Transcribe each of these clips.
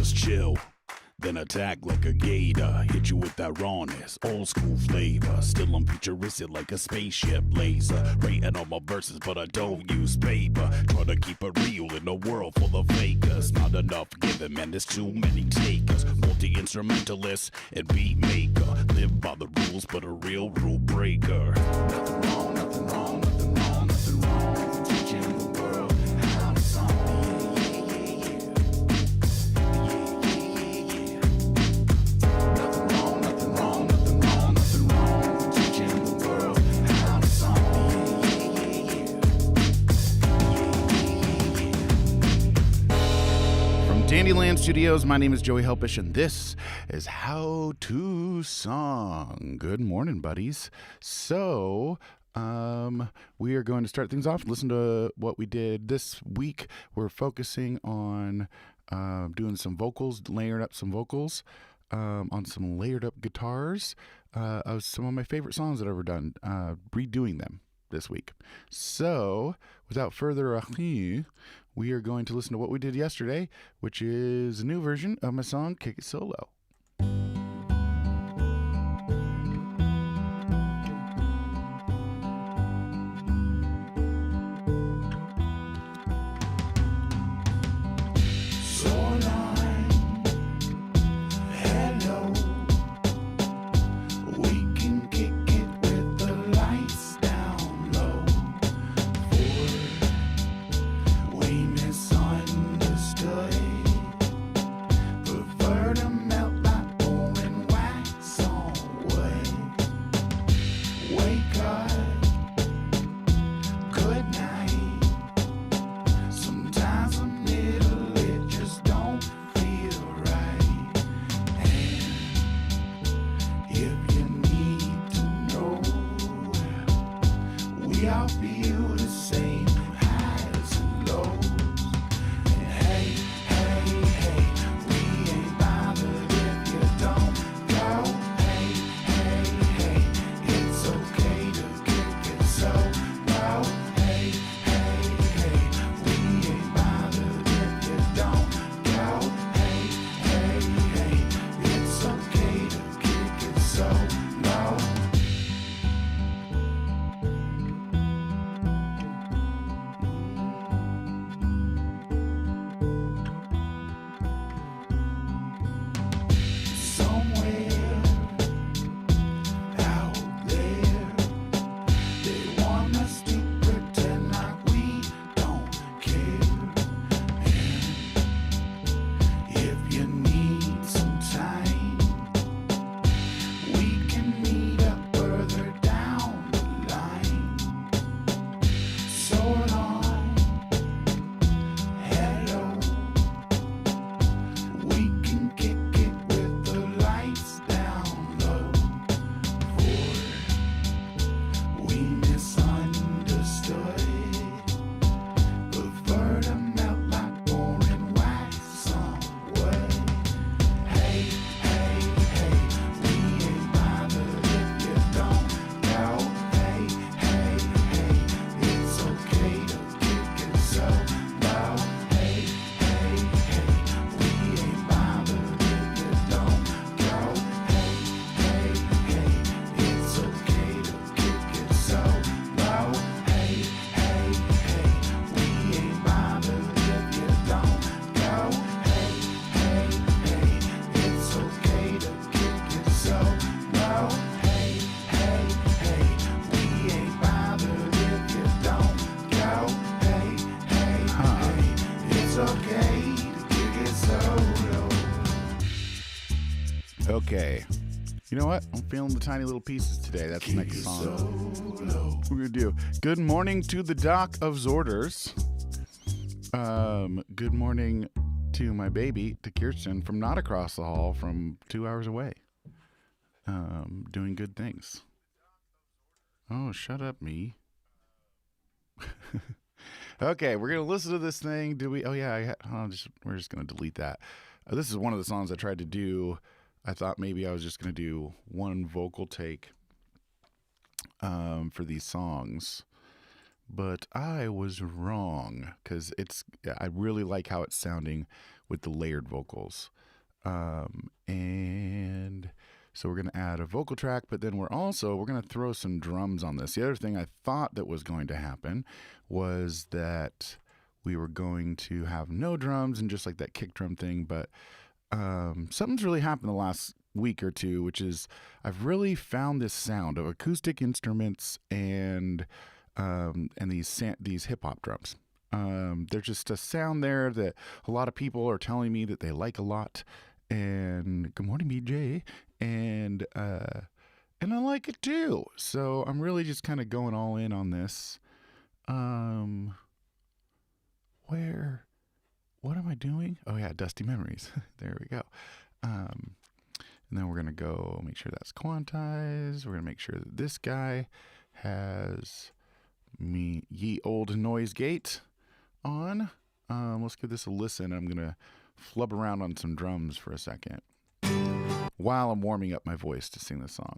just chill. Then attack like a gator, hit you with that rawness, old school flavor. Still I'm futuristic like a spaceship laser. Writing all my verses, but I don't use paper. Try to keep it real in a world full of fakers. Not enough given, man, there's too many takers. Multi-instrumentalist and beat maker. Live by the rules, but a real rule breaker. Nothing wrong, nothing wrong, nothing wrong, nothing wrong. Teaching the world how to song. Dandyland Studios, my name is Joey Helpish, and this is How to Song. Good morning, buddies. So, we are going to start things off and listen to what we did this week. We're focusing on doing some vocals, layering up some vocals on some layered up guitars of some of my favorite songs that I've ever done, redoing them this week. So, without further ado, we are going to listen to what we did yesterday, which is a new version of my song, Kick It Solo. Okay. You know what? I'm feeling the tiny little pieces today. That's the next song. We're going to do Good Morning to the Doc of Zorders. Good morning to my baby, to Kirsten, from not across the hall, from 2 hours away. Doing good things. Oh, shut up, me. Okay, we're going to listen to this thing. Do we? Oh, yeah. We're just going to delete that. This is one of the songs I tried to do. I thought maybe I was just going to do one vocal take for these songs. but I was wrong because I really like how it's sounding with the layered vocals. And so we're going to add a vocal track, but then we're going to throw some drums on this. The other thing I thought that was going to happen was that we were going to have no drums and just like that kick drum thing, but something's really happened the last week or two, which is I've really found this sound of acoustic instruments and these hip hop drums. There's just a sound there that a lot of people are telling me that they like a lot. And good morning, BJ. And I like it too. So I'm really just kind of going all in on this. What am I doing? Oh yeah, Dusty Memories. There we go. And then we're gonna go make sure that's quantized. We're gonna make sure that this guy has ye old noise gate on. Let's give this a listen. I'm gonna flub around on some drums for a second while I'm warming up my voice to sing this song.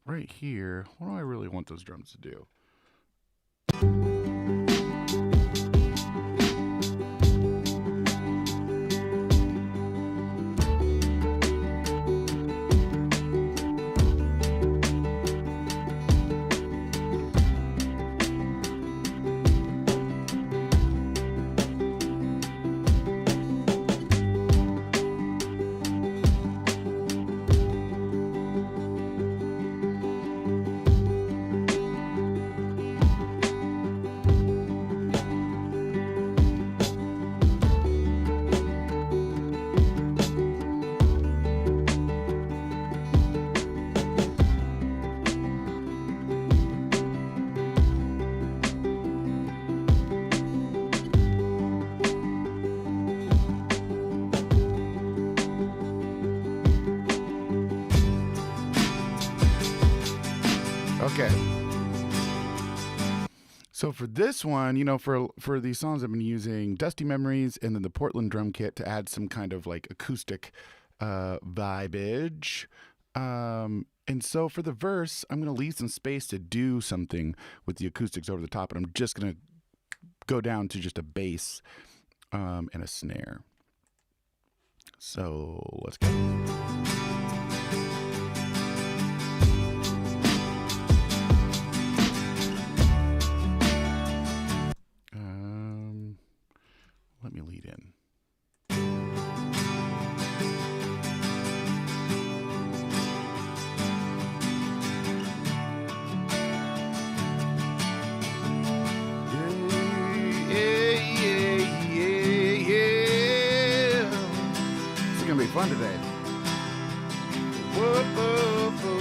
Right here, what do I really want those drums to do? Okay. So for this one, you know, for these songs, I've been using Dusty Memories and then the Portland drum kit to add some kind of like acoustic vibage. And so for the verse, I'm going to leave some space to do something with the acoustics over the top, and I'm just going to go down to just a bass and a snare. So let's go. Let me lead in. Fun today. Whoa, whoa, whoa.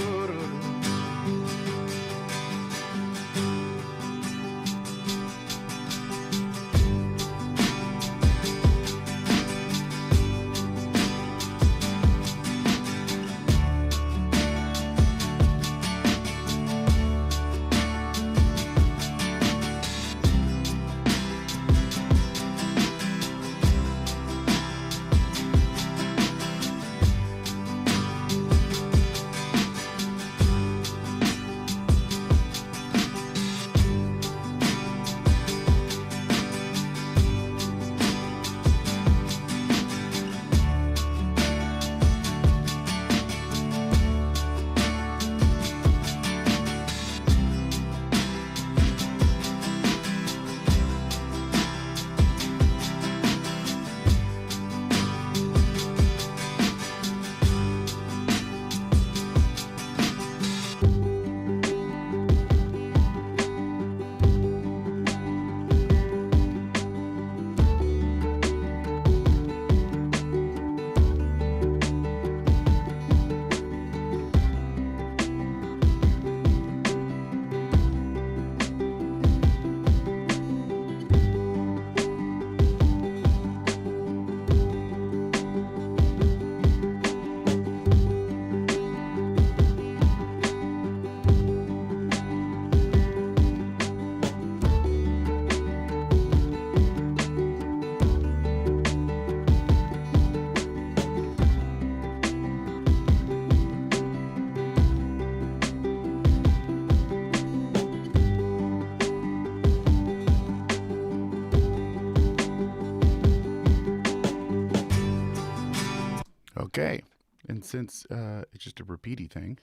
Okay, and since it's just a repeaty thing,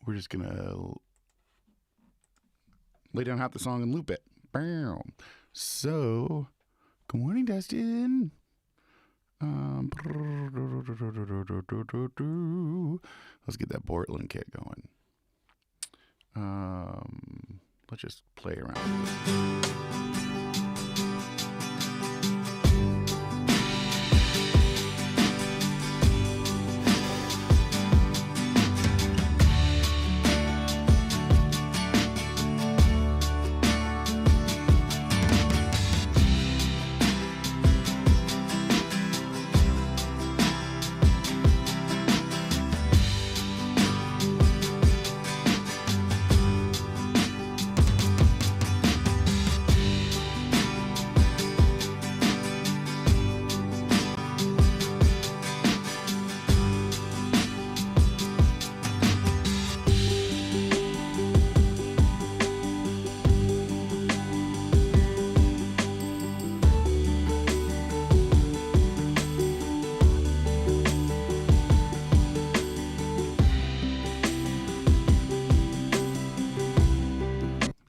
we're just gonna lay down half the song and loop it. Bam. So, good morning, Dustin. Let's get that Portland kit going. Let's just play around.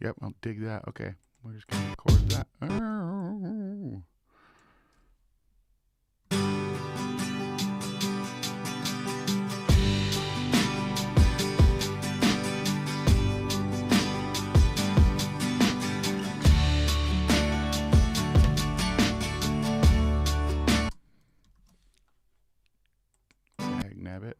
Yep, I'll dig that. Okay, we're just gonna record that. Oh. Nab it.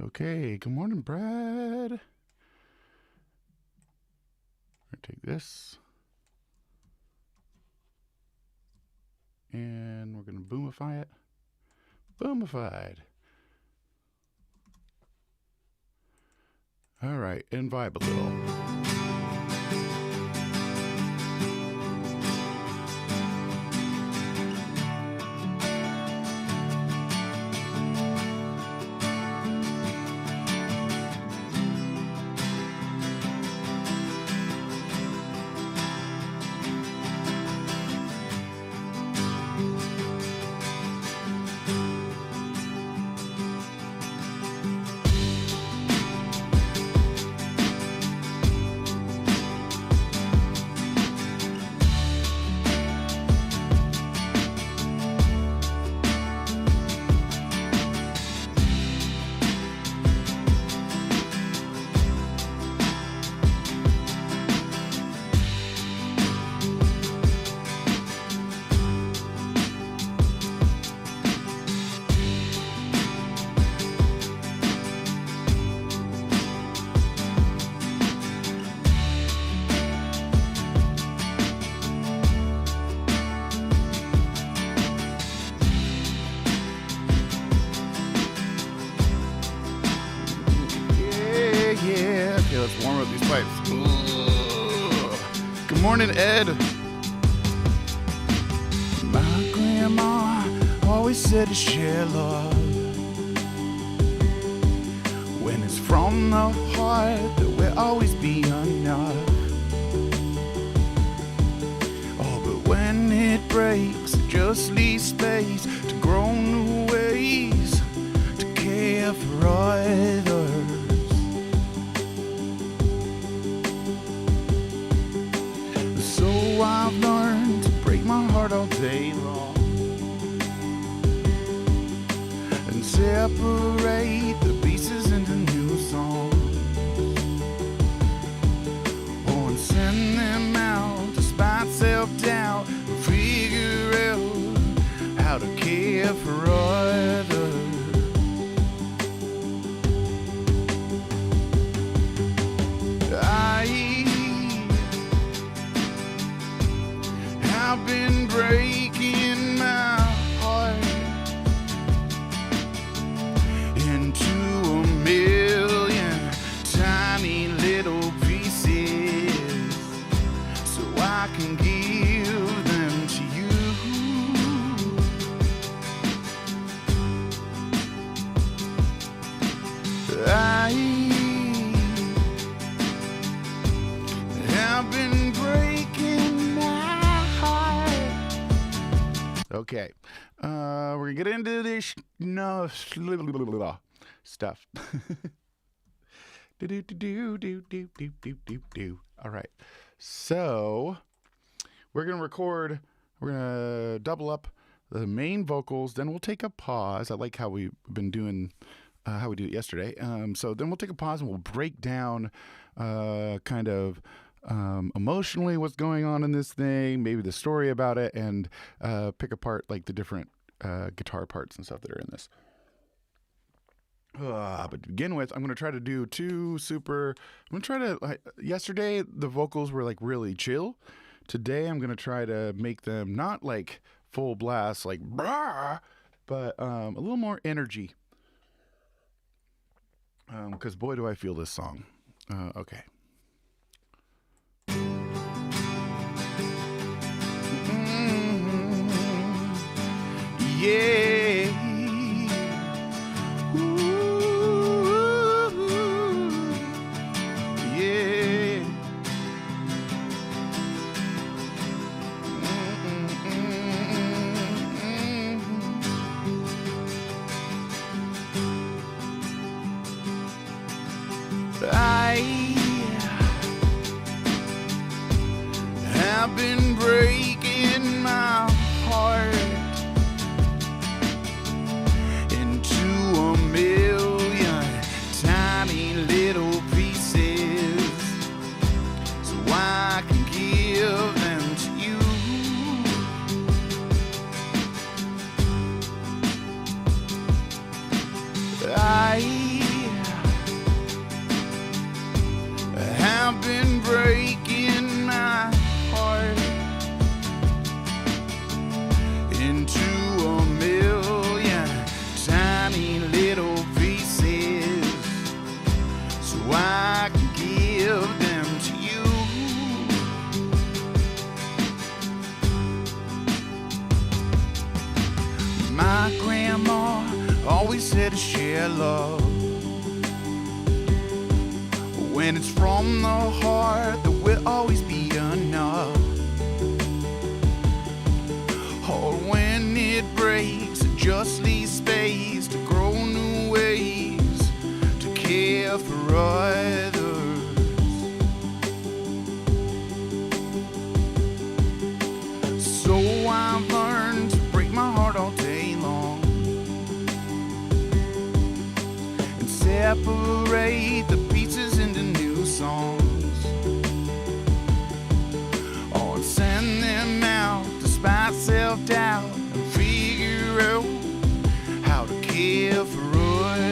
Okay, good morning, Brad. We're gonna take this and we're gonna boomify it. Boomified. All right, and vibe a little. Okay, let's warm up these pipes. Ugh. Good morning, Ed. My grandma always said to share love. When it's from the heart, there will always be enough. Oh, but when it breaks, it just leaves space to grow new ways to care for others. So I've learned to break my heart all day long and separate the pieces into new songs. Oh, and send them out despite self-doubt and figure out how to care for others. I've been breaking my heart into a million tiny little pieces so I can give them to you. I've been breaking my heart. Okay, we're gonna get into this stuff. All right, so we're gonna record. We're gonna double up the main vocals. Then we'll take a pause. I like how we've been doing. How we did it yesterday. So then we'll take a pause and we'll break down kind of emotionally what's going on in this thing, maybe the story about it, and pick apart like the different guitar parts and stuff that are in this. But to begin with, I'm going to try to do yesterday the vocals were like really chill. Today I'm going to try to make them not like full blast, like brah, but a little more energy. Because boy, do I feel this song. Okay. Yeah. Ooh, yeah. I've been breaking my heart into a million tiny little pieces so I can give them to you. share love. When it's from the heart, there will always be enough. Or when it breaks, it just leaves space to grow new ways to care for others. So I've learned to break my heart all day long and separate the pieces into new songs. Oh, and send them out despite self-doubt and figure out how to care for others.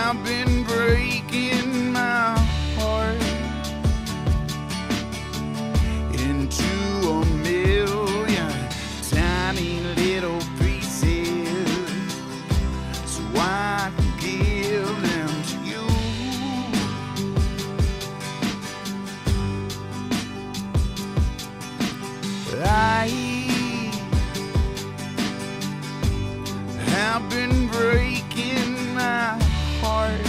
I've been breaking my heart into a million tiny little pieces so I can give them to you. I've been breaking my heart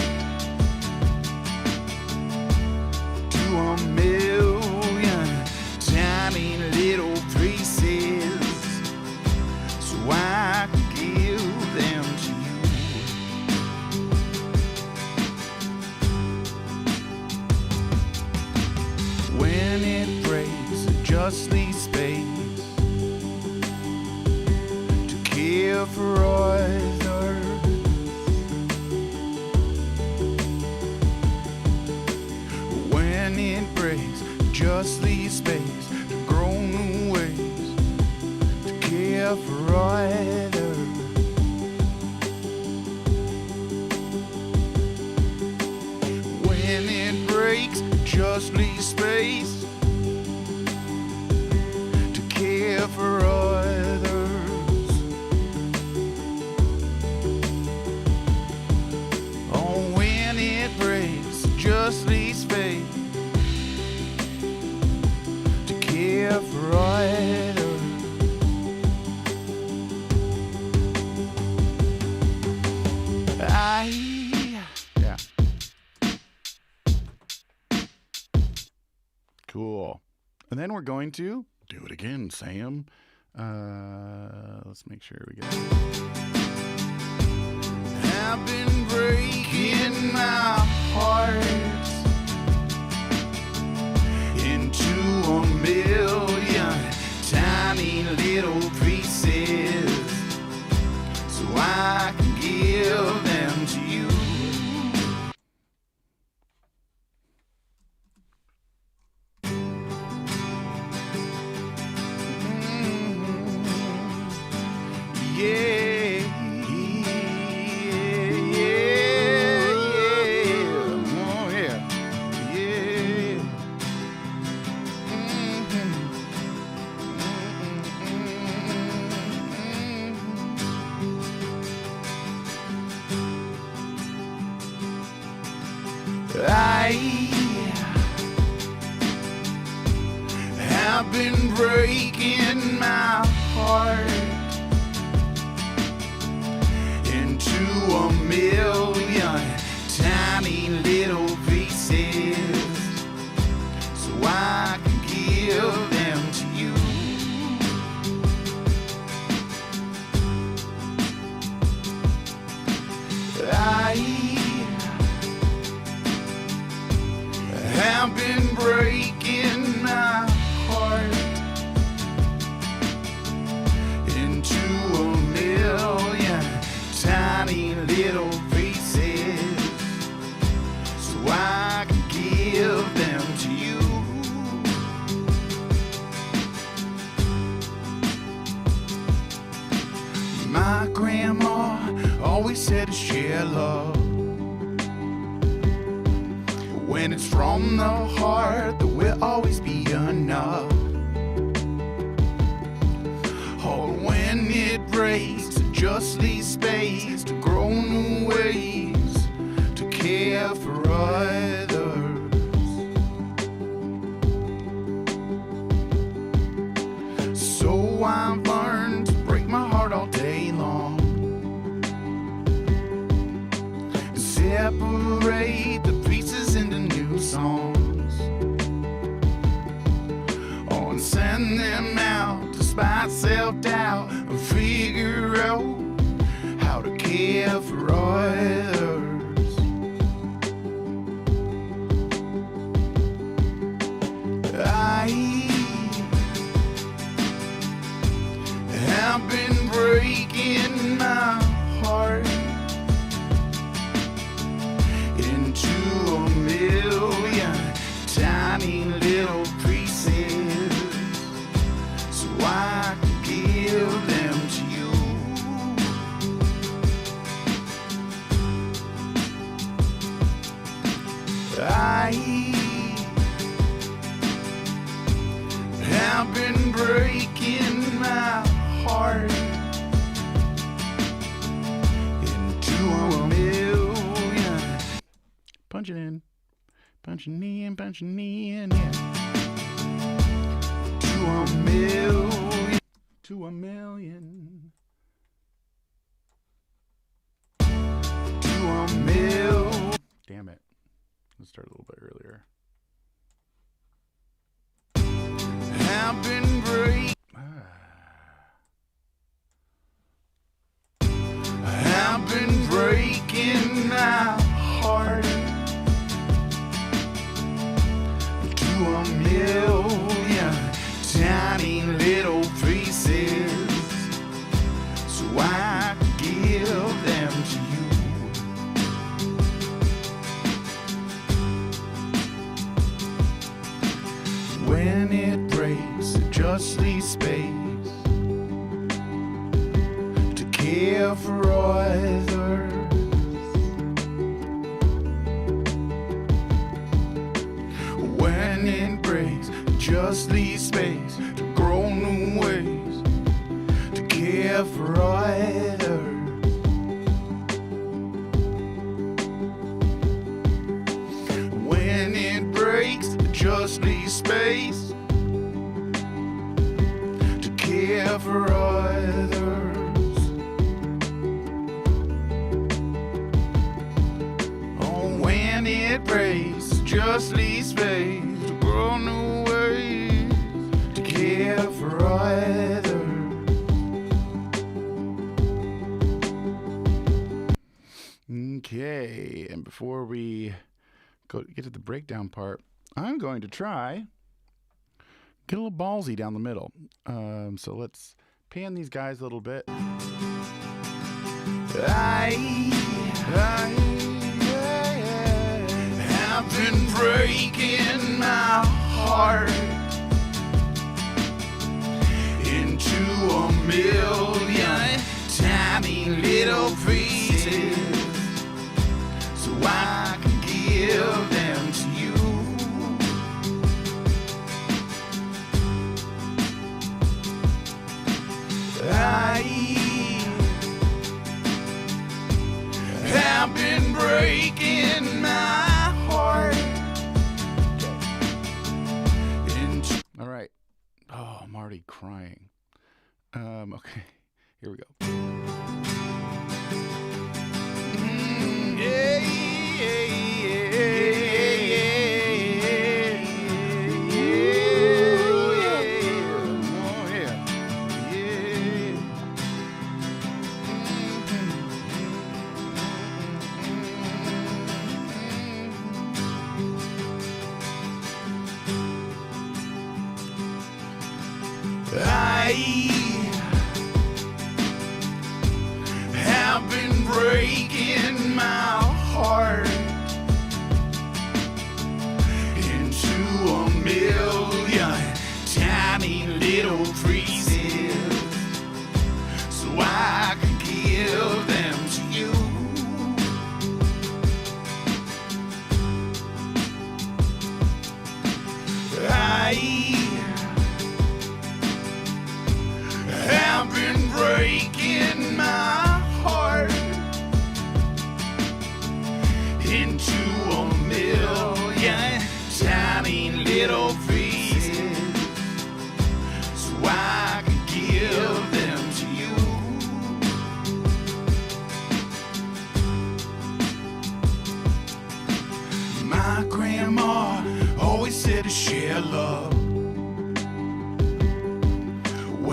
to a million tiny little pieces so I can give them to you. When it breaks, it just leaves space to care for others. When it breaks, just leave space to grow new ways to care for others. When it breaks, just leave space to care for others. Oh, when it breaks, just leave space to care for others. Yeah. Cool. And then we're going to do it again, Sam. Let's make sure we get it. I've been breaking my heart into a million tiny little pieces so I can give them to you. Yeah, oh yeah, yeah. I've been breaking my heart into a million tiny little pieces so I can give them to you. I've been breaking my heart into a million tiny little pieces so I can give them to you. My grandma always said to share love. When it's from the heart, there will always be enough. Or when it breaks, it just leaves space to grow new ways to care for others. So I've learned to break my heart all day long, separate the pieces into new songs, oh, and send them out despite self-doubt, and figure out how to care for others. I've been breaking my heart into a million tiny little pieces, so I can give them to you. I've been breaking my heart into a million. Punching in, yeah. To a million, to a million, to a million. Damn it. Let's start a little bit earlier. I've been breaking. I've been breaking my heart to a million tiny little pieces, so I can give them to you. When it breaks, it just leaves space to care for others. When it breaks, it just leaves space to grow new ways to care for others. When it breaks, it just leaves space to care for others. Oh, when it breaks, just leave space to grow new ways to care for others. Okay, and before we get to the breakdown part, I'm going to try get a little ballsy down the middle. So let's pan these guys a little bit. I've been breaking my heart into a million tiny little pieces, so I can give them to you. I've been breaking my heart. All right. Oh, I'm already crying. Okay, here we go. I've been breaking my heart into a million tiny little pieces, so I can give them to you. I've been breaking my heart into a million tiny little pieces, so I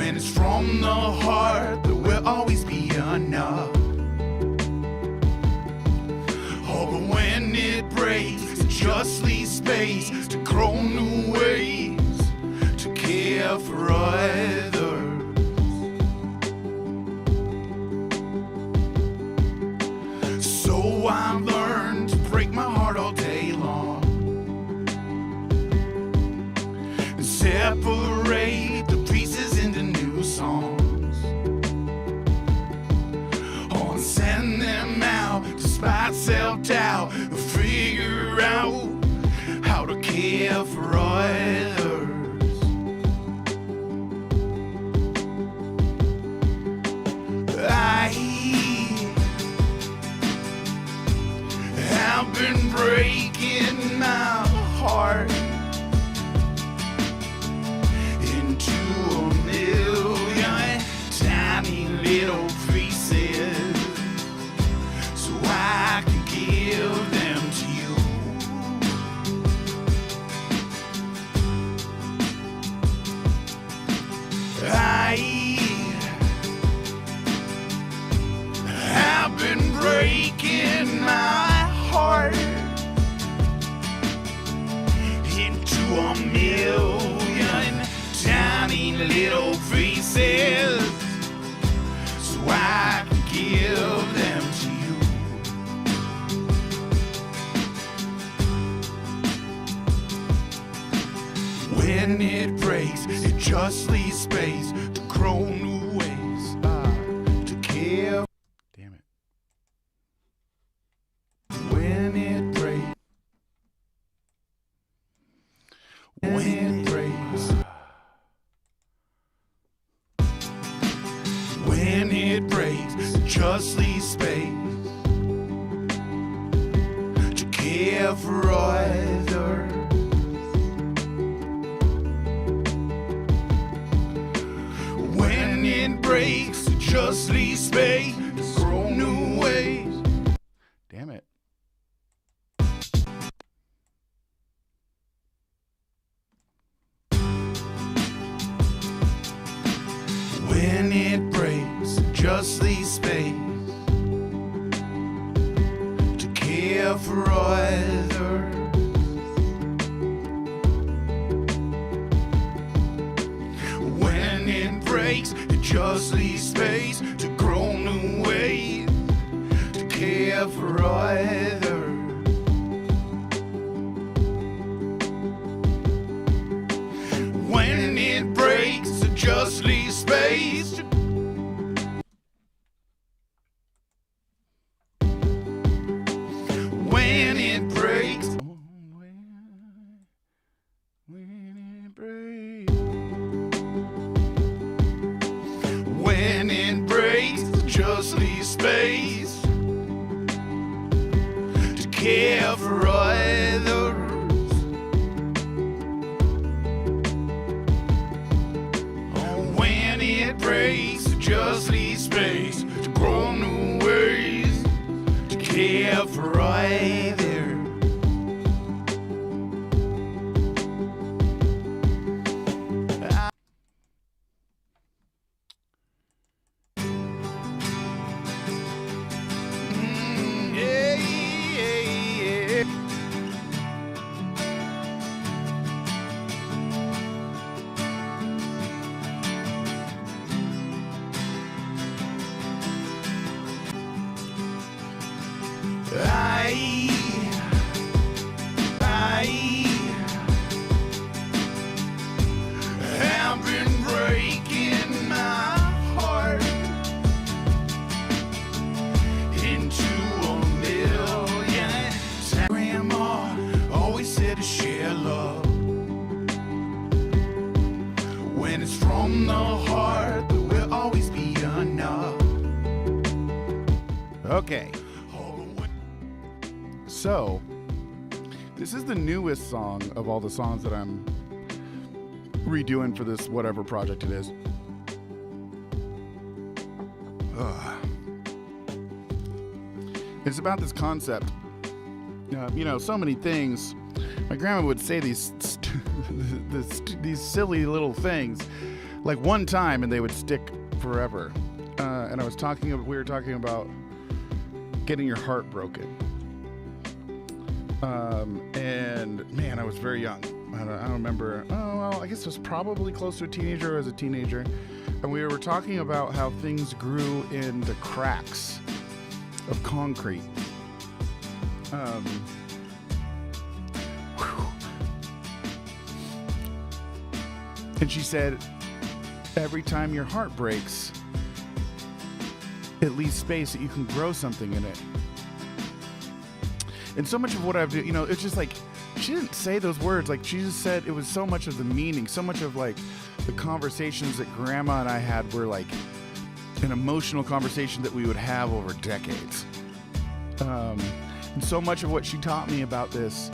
When it's from the heart, there will always be enough. Oh, but when it breaks, it just leaves space to grow new ways to care for others. So I've learned to break my heart all day long and separate the pieces into new songs. Oh, and send them out despite self-doubt and figure out how to care for others. I've been breaking my heart into a million tiny little pieces so I can give them to you. I've been breaking my heart into a million tiny little pieces so I can give them to you. When it breaks, it just leaves space to grow new ways to care. Damn it. When it breaks, when it breaks, when it breaks, it just leaves space to care for others. When it breaks, it just leaves space to grow new ways. Damn it. When it breaks, it just leaves space to care for others. When it breaks, it just leaves space to grow new ways to care for others. When it breaks, it just leaves space to when it breaks, when it breaks, when it breaks, it just leaves space to care for others. When it breaks, it just leaves space to grow new ways to care for others. Yeah, yeah, yeah. I've been breaking my heart into a million. Grandma always said to share love. When it's from the heart, there will always be enough. Okay. So, this is the newest song of all the songs that I'm redoing for this whatever project it is. It's about this concept. So many things. My grandma would say these silly little things, like one time and they would stick forever. And we were talking about getting your heart broken. And man, I was very young. I don't remember. Oh, well, I guess it was probably close to a teenager or as a teenager. And we were talking about how things grew in the cracks of concrete. And she said, every time your heart breaks, it leaves space that you can grow something in it. And so much of what I've done, it's just like, she didn't say those words. Like, she just said it was so much of the meaning, so much of like the conversations that Grandma and I had were like an emotional conversation that we would have over decades. And so much of what she taught me about this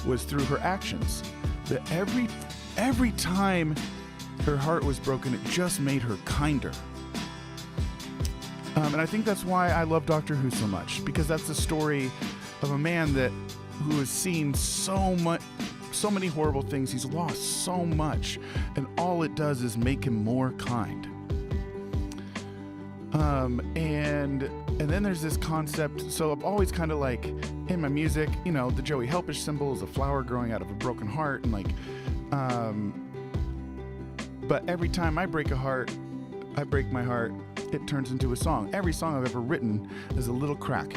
was through her actions. That every time her heart was broken, it just made her kinder. And I think that's why I love Doctor Who so much, because that's the story of a man who has seen so many horrible things. He's lost so much, and all it does is make him more kind. And then there's this concept. So I'm always kind of like in my music, the Joey Helpish symbol is a flower growing out of a broken heart, and like, but every time I break my heart, it turns into a song. Every song I've ever written is a little crack.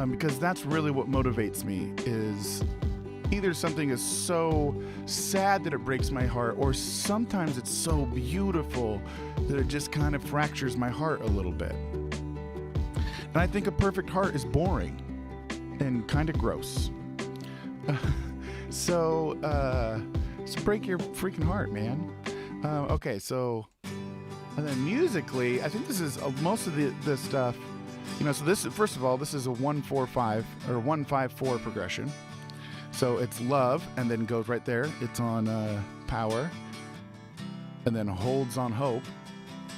Because that's really what motivates me, is either something is so sad that it breaks my heart, or sometimes it's so beautiful that it just kind of fractures my heart a little bit. And I think a perfect heart is boring and kind of gross. So break your freaking heart, man. Okay, so, and then musically, I think this is most of the stuff. So this, first of all, this is a 1-4-5 or 1-5-4 progression. So it's love, and then goes right there. It's on power, and then holds on hope,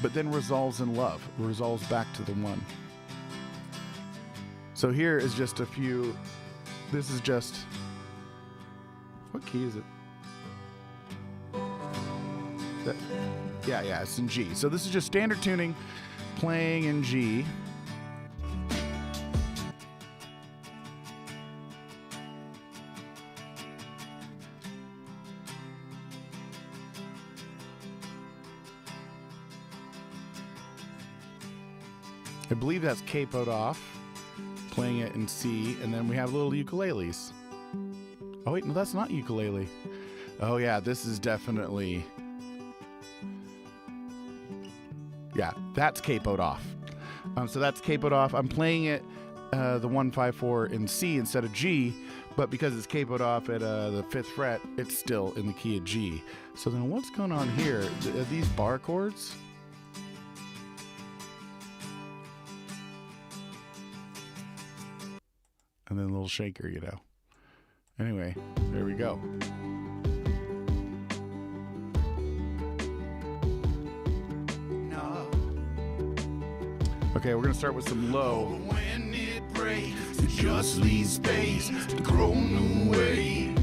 but then resolves in love. Resolves back to the one. So here is just a few. This is just, what key is it? Yeah, it's in G. So this is just standard tuning, playing in G. I believe that's capoed off, playing it in C, and then we have little ukuleles. Oh wait, no, that's not ukulele. Oh yeah, this is definitely, yeah, that's capoed off. So that's capoed off. I'm playing it the 1-5-4 in C instead of G, but because it's capoed off at the 5th fret, it's still in the key of G. So then what's going on here? Are these bar chords? And then a little shaker, Anyway, there we go. Okay, we're going to start with some low. When it breaks, it just leaves space to grow new ways,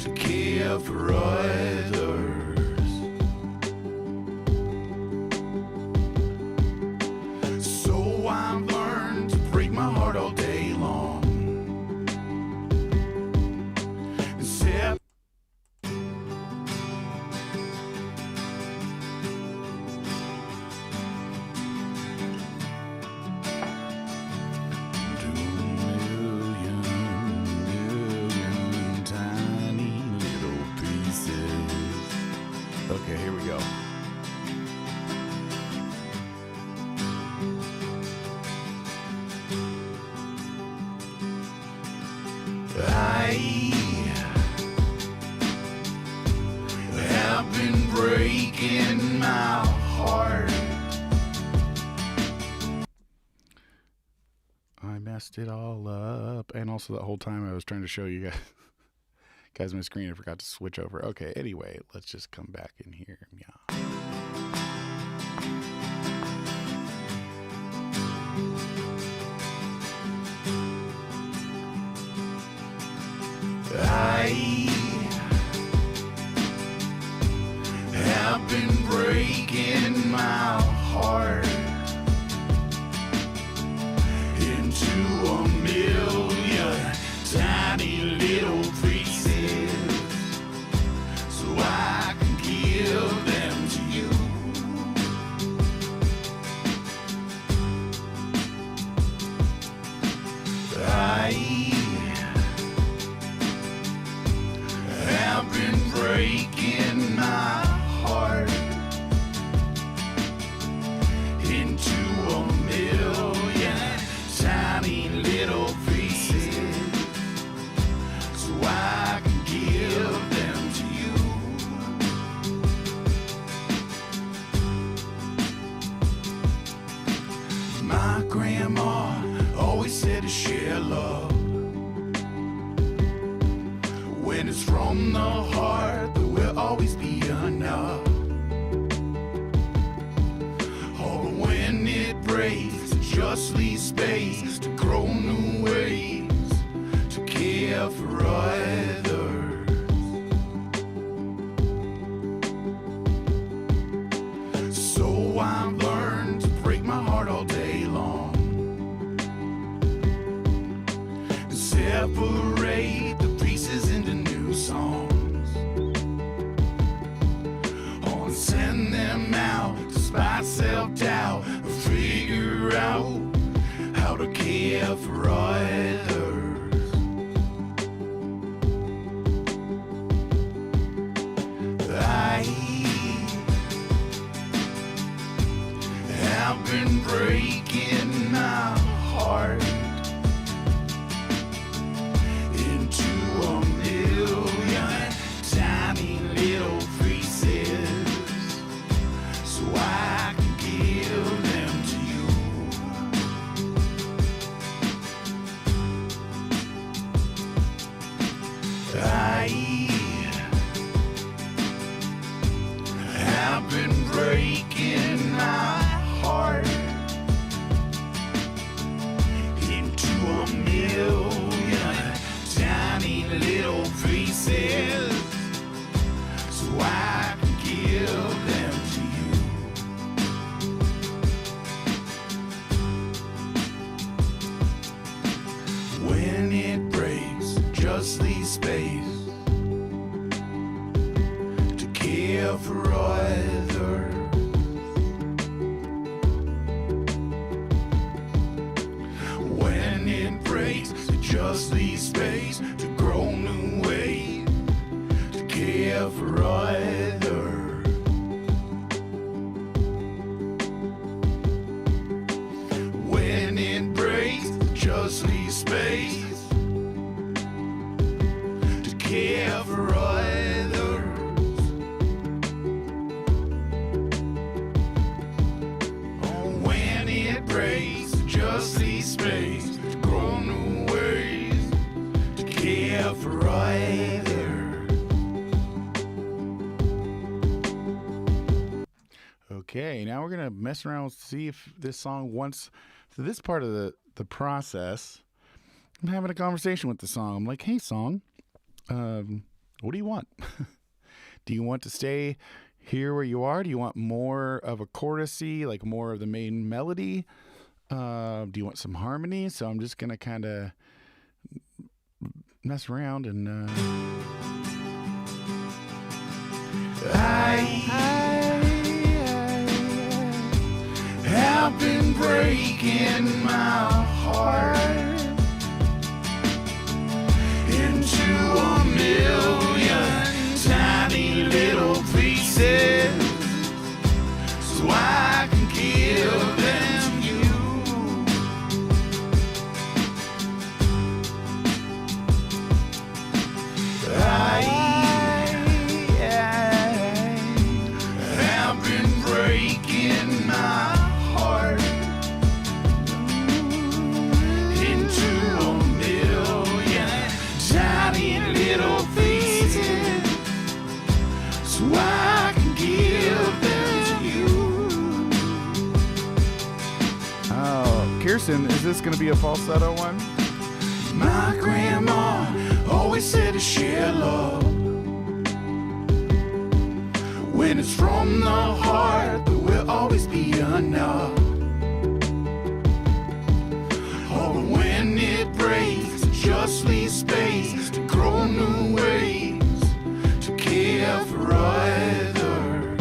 to care for others. So I've learned to break my heart all day long. Okay, here we go. I have been breaking my heart. I messed it all up. And also that whole time I was trying to show you guys my screen, I forgot to switch over. Okay, anyway, let's just come back in here. Yeah. I have been always there to share love. When it's from the heart, there will always be enough. Oh, but when it breaks, it just leaves space to grow new ways, to care for others. So I've learned to break my heart all day long, and separate the pieces into new songs. Oh, and send them out despite self-doubt, and figure out how to care for others. I've been breaking my heart into a million tiny little pieces, so I can give them to you. I've been breaking my heart into a million tiny little pieces, so I can give them to you. When it breaks, just leave space to care for others. When it breaks, it just leaves space to grow new ways, to care for others. When it breaks, it just leaves space to care for others. When it breaks, it just leaves space to grow new ways, to care for others. Okay, now we're gonna mess around and see if this song wants. So this part of the process, I'm having a conversation with the song. I'm like, hey, song, what do you want? Do you want to stay here where you are? Do you want more of a chorusy, like more of the main melody? Do you want some harmony? So I'm just gonna kind of mess around and I've been breaking my heart into a million tiny little pieces, so I can give them to you. I've been breaking my heart into a million tiny little pieces, so I can give them to you. oh, Kirsten, is this gonna be a falsetto one? My grandma always said to share love. When it's from the heart, there will always be enough. Oh, but when it breaks, it just leaves space to grow new ways, to care for others.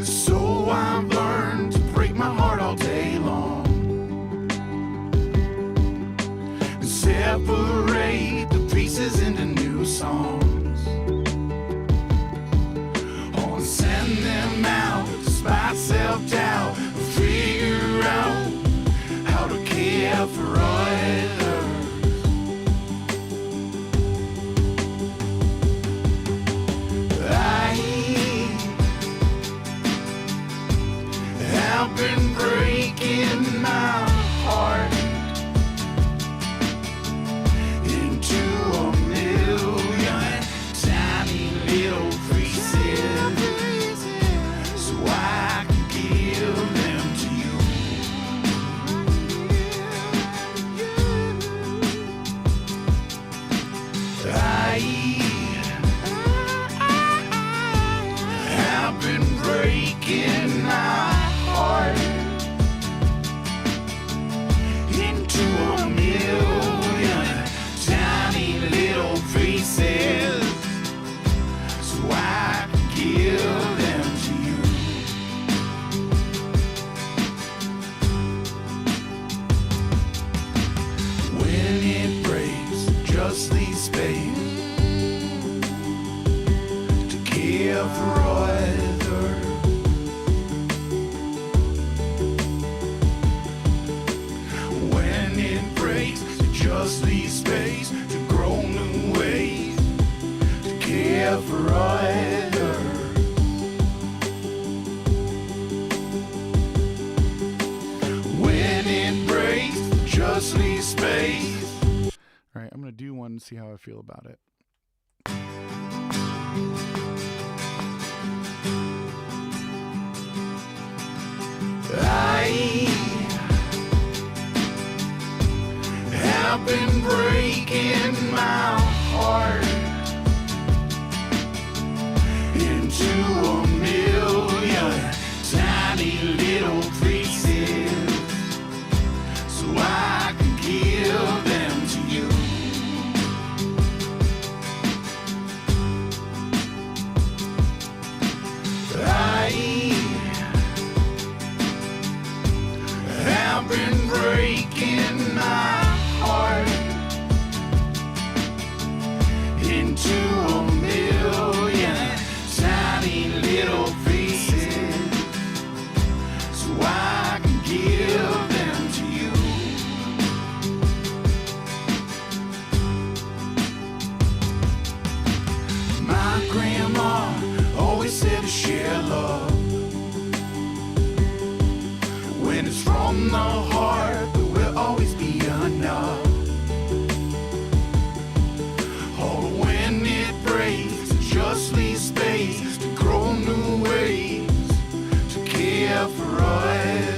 So I've learned to break my heart all day long, and separate the pieces into new songs. Oh, and send them out despite self-doubt, and figure out how to care for others. I've been breaking my heart into a million tiny little pieces, so I can give them to you. When it breaks, just leave space to care for others. When it breaks, just leave space to grow new ways to care for others. When it breaks, just leave space. All right, I'm going to do one and see how I feel about it. I've been breaking my heart into a million tiny little pieces, so I can give them to you. I've been breaking my heart into a million tiny little pieces, so I can give them to you. My grandma always said to share love. When it's from the heart, there will always be enough. Oh, when it breaks, just leave space to grow new ways to care for others.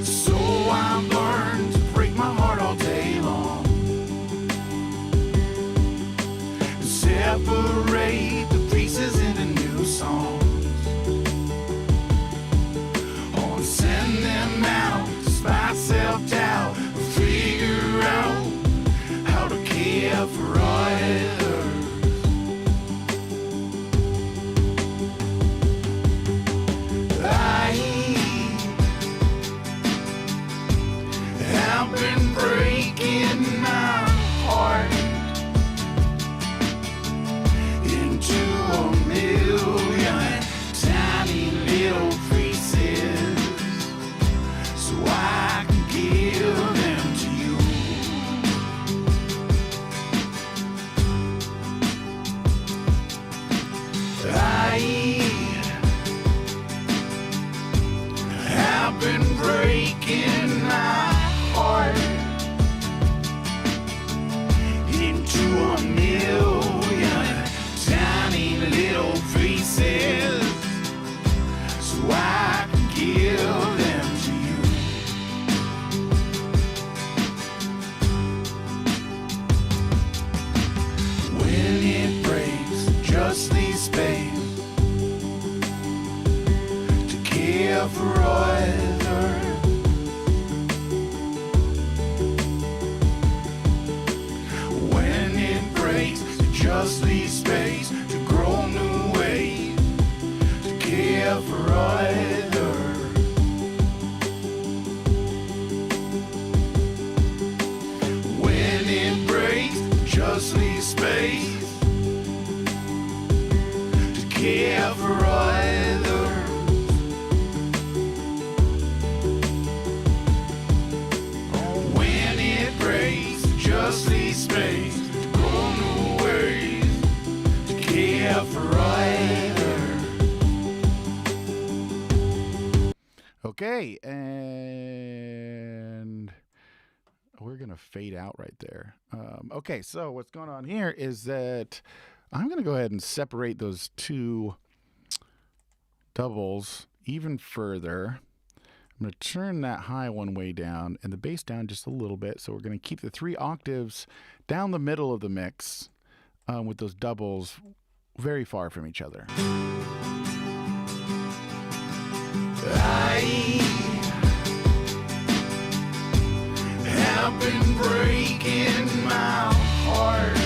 So I've learned to break my heart all day long, and separate the pieces into new songs. Oh, and send them out despite self-doubt, figure out how to care for others. I've been breaking my heart into a million tiny little pieces, so I can give them to you. I've been breaking my heart into a million tiny little pieces, so I can give them to you. When it breaks, just leave space to care for others. When it breaks, just leave space to grow new ways to care for others. When it breaks, just leave space to care for others. When it breaks, just leave space to grow new ways to care for others. Okay, and we're going to fade out right there. Okay, so what's going on here is that I'm going to go ahead and separate those two doubles even further. I'm going to turn that high one way down and the bass down just a little bit. So we're going to keep the 3 octaves down the middle of the mix with those doubles very far from each other. I have been breaking my heart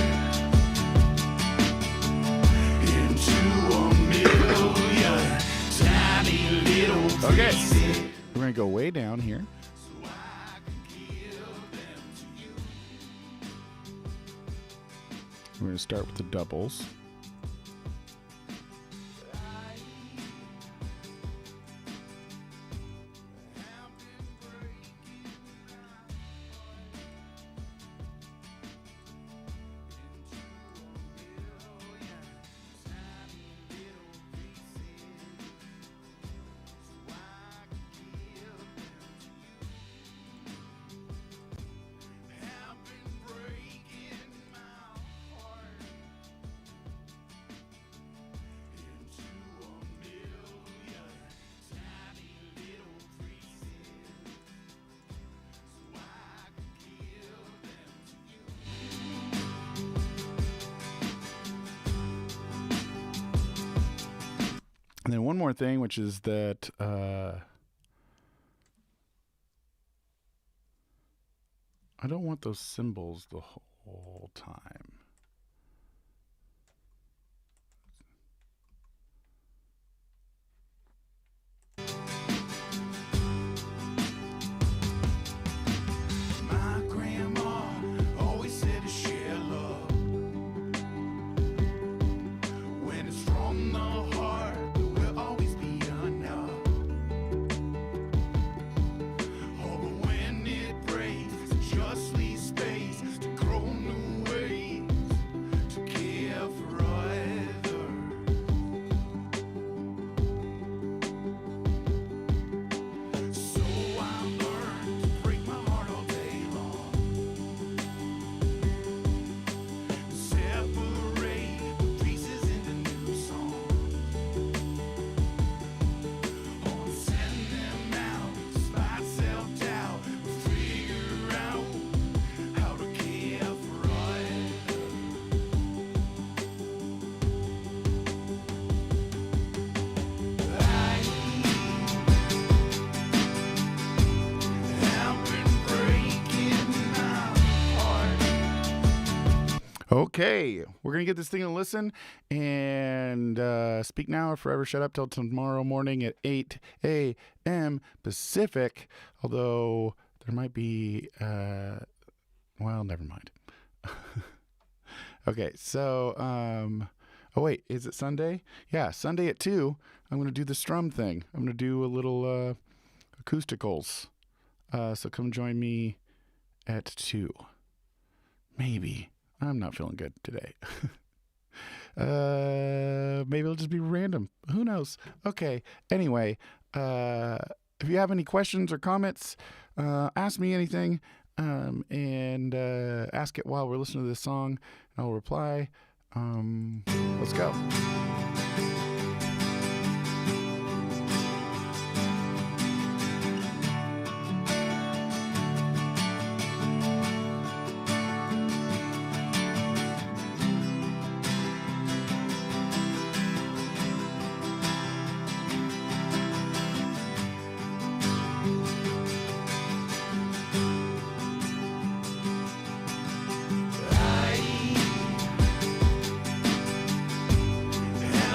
into a million tiny little pieces. We're going to go way down here. So I can give them to you. We're going to start with the doubles. And then one more thing, which is that I don't want those cymbals the whole time. My grandma always said to share love. When it's from the heart, there will always be enough. Oh, but when it breaks, it just leaves space to grow new ways to care for others. So I learned to break my heart all day long, separate the pieces into new songs. Oh, and send them out despite self-doubt, figure out how to care for others. I've been breaking my heart. Okay, we're going to get this thing a listen and speak now or forever shut up till tomorrow morning at 8 a.m. Pacific. Although there might be, well, never mind. Okay, so, oh wait, is it Sunday? Yeah, Sunday at 2, I'm going to do the strum thing. I'm going to do a little acousticals. So come join me at 2. Maybe. I'm not feeling good today. Maybe it'll just be random. Who knows? Okay. Anyway, if you have any questions or comments, ask me anything, and ask it while we're listening to this song, and I'll reply. Let's go.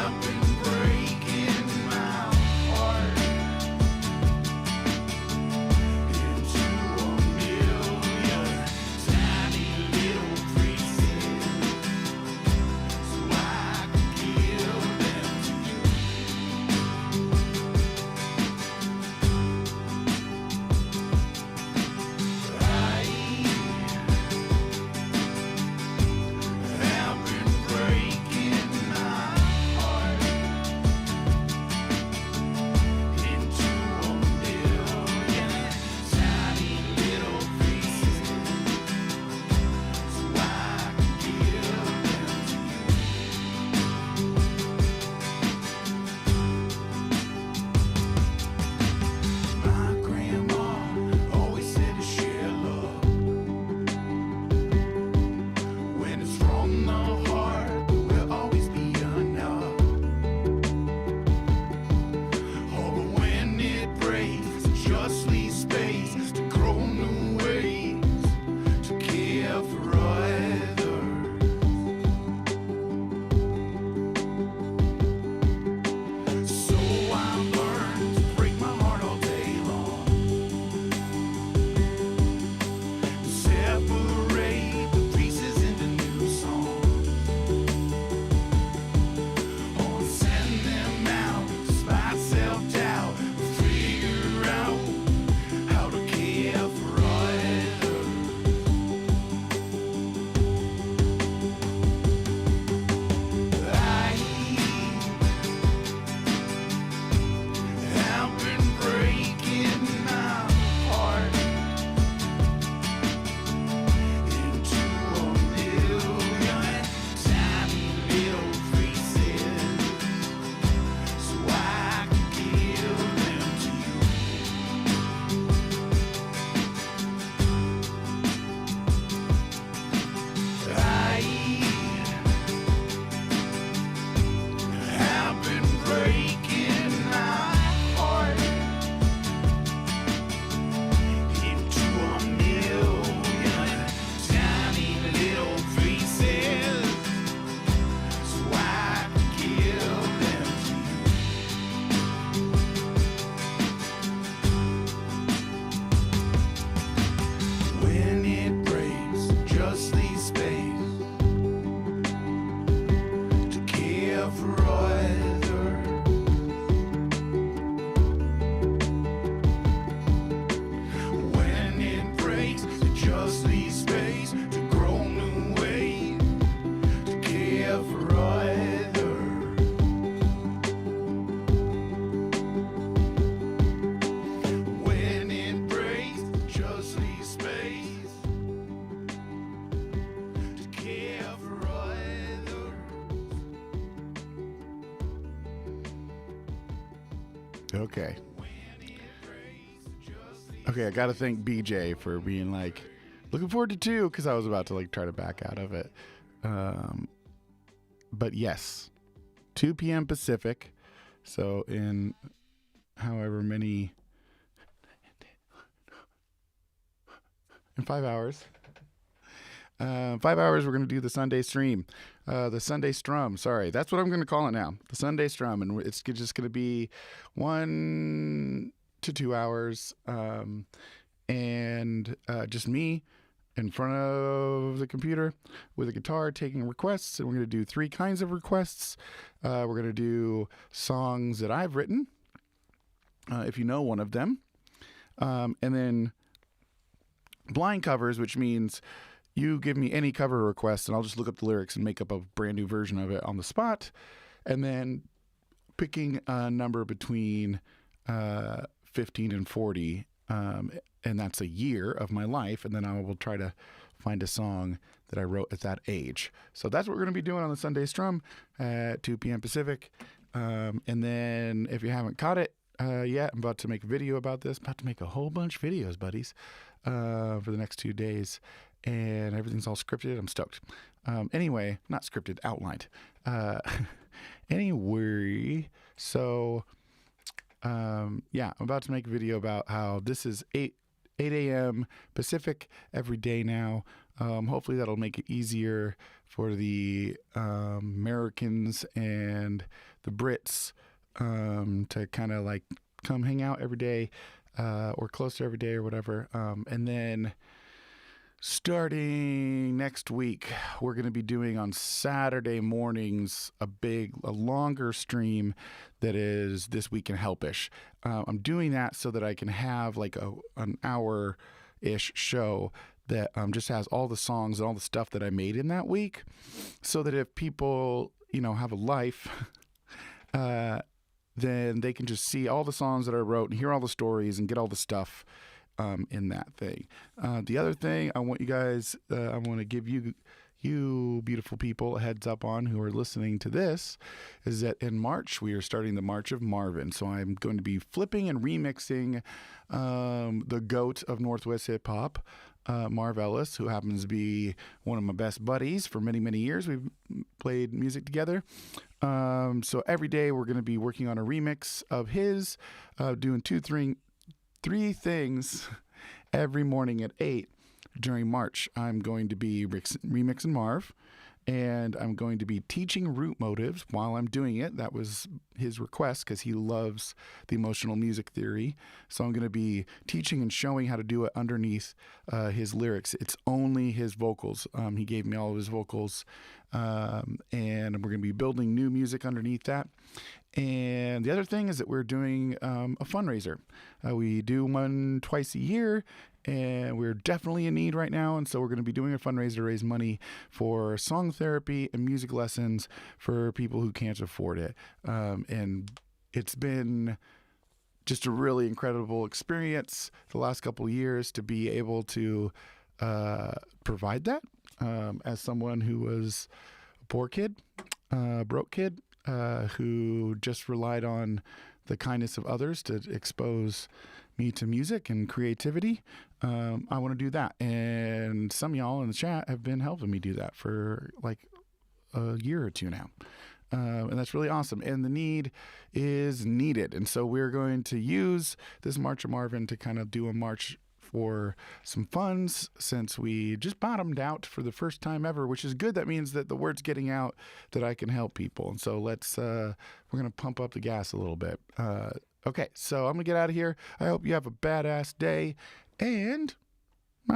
I've been Okay. Okay, I gotta thank BJ for being like, looking forward to 2, because I was about to like try to back out of it. But yes, 2 p.m. Pacific. So in however many, in 5 hours. 5 hours, we're going to do the Sunday stream. The Sunday strum, sorry. That's what I'm going to call it now. The Sunday strum. And it's just going to be 1 to 2 hours. And just me in front of the computer with a guitar taking requests. And we're going to do 3 kinds of requests. We're going to do songs that I've written, if you know one of them. And then blind covers, which means you give me any cover request and I'll just look up the lyrics and make up a brand new version of it on the spot. And then picking a number between 15 and 40. And that's a year of my life. And then I will try to find a song that I wrote at that age. So that's what we're going to be doing on the Sunday Strum at 2 p.m. Pacific. And then if you haven't caught it yet, I'm about to make a video about this. I'm about to make a whole bunch of videos, buddies, for the next 2 days. And everything's all scripted. I'm stoked. Anyway, not scripted, outlined. Anyway, so yeah, I'm about to make a video about how this is 8 a.m. Pacific every day now. Hopefully that'll make it easier for the Americans and the Brits to kind of like come hang out every day or close to every day or whatever. And then starting next week, we're going to be doing on Saturday mornings a longer stream that is This Week in Helpish. I'm doing that so that I can have like an hour-ish show that just has all the songs and all the stuff that I made in that week, so that if people, have a life, then they can just see all the songs that I wrote and hear all the stories and get all the stuff in that thing. The other thing I want you guys, I want to give you beautiful people a heads up on who are listening to this, is that in March we are starting the March of Marvin. So I'm going to be flipping and remixing the GOAT of Northwest hip hop, Marv Ellis, who happens to be one of my best buddies for many, many years. We've played music together. So every day we're going to be working on a remix of his, doing 3 things every morning at 8 during March. I'm going to be remixing Marv, and I'm going to be teaching root motives while I'm doing it. That was his request because he loves the emotional music theory. So I'm going to be teaching and showing how to do it underneath his lyrics. It's only his vocals. He gave me all of his vocals, and we're going to be building new music underneath that. And the other thing is that we're doing a fundraiser. We do one twice a year, and we're definitely in need right now. And so we're going to be doing a fundraiser to raise money for song therapy and music lessons for people who can't afford it. And it's been just a really incredible experience the last couple of years to be able to provide that as someone who was a poor kid, broke kid, who just relied on the kindness of others to expose me to music and creativity. I want to do that. And some of y'all in the chat have been helping me do that for like a year or 2 now. And that's really awesome. And the need is needed. And so we're going to use this March of Marvin to kind of do a march for some funds, since we just bottomed out for the first time ever, which is good. That means that the word's getting out that I can help people. And so we're going to pump up the gas a little bit. Okay, so I'm going to get out of here. I hope you have a badass day, and